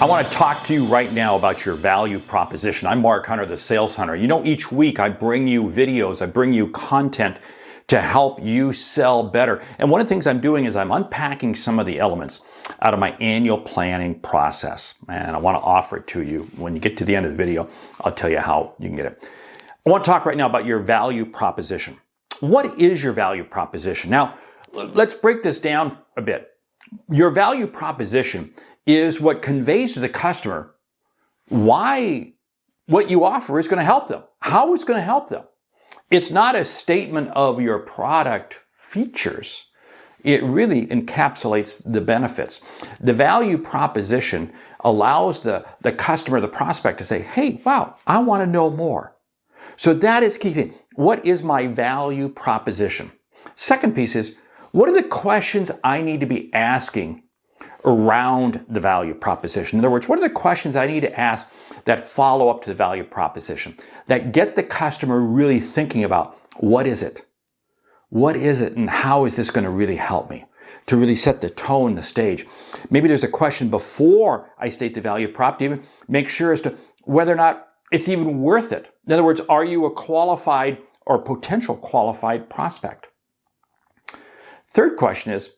I want to talk to you right now about your value proposition. I'm Mark Hunter, the Sales Hunter. You know, each week I bring you videos, I bring you content to help you sell better. And one of the things I'm doing is I'm unpacking some of the elements out of my annual planning process. And I want to offer it to you. When you get to the end of the video, I'll tell you how you can get it. I want to talk right now about your value proposition. What is your value proposition? Now, let's break this down a bit. Your value proposition is what conveys to the customer why what you offer is going to help them, how it's going to help them. It's not a statement of your product features. It really encapsulates the benefits. The value proposition allows the customer, the prospect to say, hey, wow, I want to know more. So that is key thing. What is my value proposition? Second piece is, what are the questions I need to be asking around the value proposition? In other words, what are the questions I need to ask that follow up to the value proposition, that get the customer really thinking about what is it? What is it and how is this going to really help me? To really set the tone, the stage. Maybe there's a question before I state the value prop to even make sure as to whether or not it's even worth it. In other words, are you a qualified or potential qualified prospect? Third question is,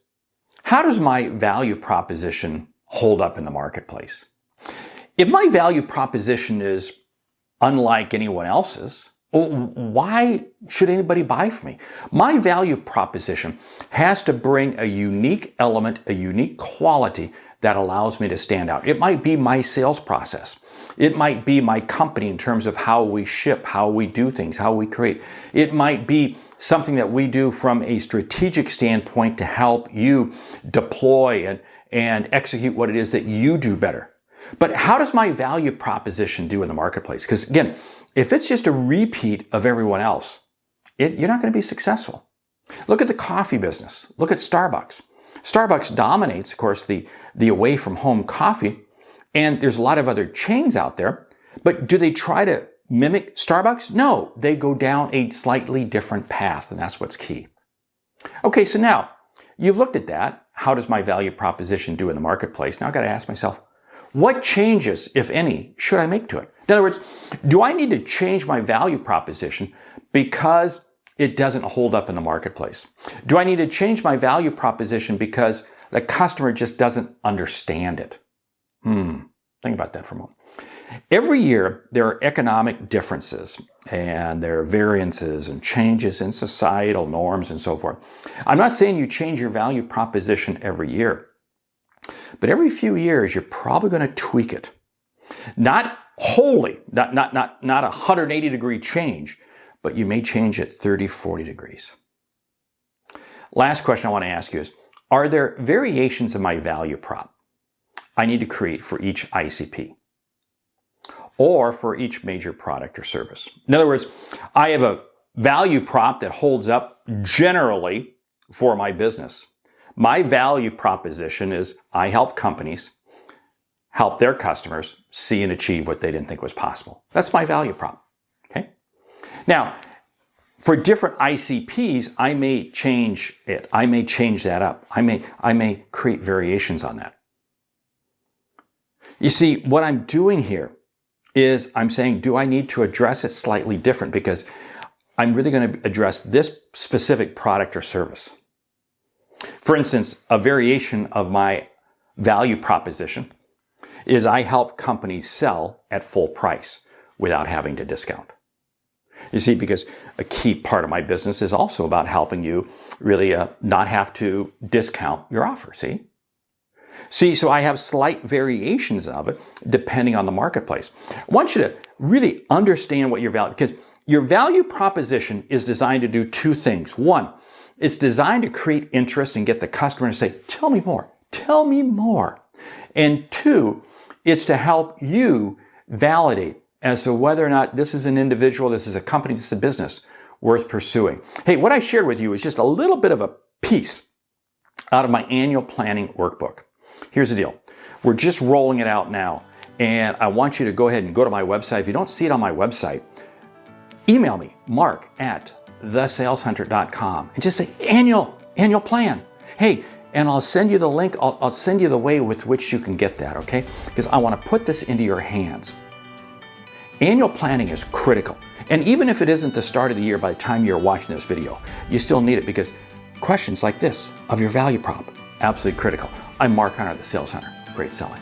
how does my value proposition hold up in the marketplace? If my value proposition is unlike anyone else's, why should anybody buy from me? My value proposition has to bring a unique element, a unique quality that allows me to stand out. It might be my sales process. It might be my company in terms of how we ship, how we do things, how we create. It might be something that we do from a strategic standpoint to help you deploy and execute what it is that you do better. But how does my value proposition do in the marketplace? Because again, if it's just a repeat of everyone else, you're not going to be successful. Look at the coffee business. Look at Starbucks. Starbucks dominates, of course, the away from home coffee, and there's a lot of other chains out there. But do they try to mimic Starbucks? No, they go down a slightly different path, and that's what's key. Okay, so now you've looked at that. How does my value proposition do in the marketplace? Now I've got to ask myself, what changes, if any, should I make to it? In other words, do I need to change my value proposition because it doesn't hold up in the marketplace? Do I need to change my value proposition because the customer just doesn't understand it? Think about that for a moment. Every year, there are economic differences and there are variances and changes in societal norms and so forth. I'm not saying you change your value proposition every year, but every few years, you're probably going to tweak it. Not wholly, not a 180-degree change, but you may change it 30, 40 degrees. Last question I want to ask you is, are there variations of my value prop I need to create for each ICP or for each major product or service? In other words, I have a value prop that holds up generally for my business. My value proposition is I help companies help their customers see and achieve what they didn't think was possible. That's my value prop. Okay. Now, for different ICPs, I may change it. I may change that up. I may create variations on that. You see, what I'm doing here is I'm saying, do I need to address it slightly different because I'm really going to address this specific product or service? For instance, a variation of my value proposition is I help companies sell at full price without having to discount. You see, because a key part of my business is also about helping you really not have to discount your offer, See, so I have slight variations of it depending on the marketplace. I want you to really understand what your value, because your value proposition is designed to do two things. One, it's designed to create interest and get the customer to say, tell me more, tell me more. And two, it's to help you validate as to whether or not this is an individual, this is a company, this is a business worth pursuing. Hey, what I shared with you is just a little bit of a piece out of my annual planning workbook. Here's the deal. We're just rolling it out now, and I want you to go ahead and go to my website. If you don't see it on my website, email me, mark@thesaleshunter.com, and just say annual plan. Hey, And I'll send you the link. I'll send you the way with which you can get that, okay? Because I want to put this into your hands. Annual planning is critical. And even if it isn't the start of the year by the time you're watching this video, you still need it because questions like this of your value prop, absolutely critical. I'm Mark Hunter, the Sales Hunter. Great selling.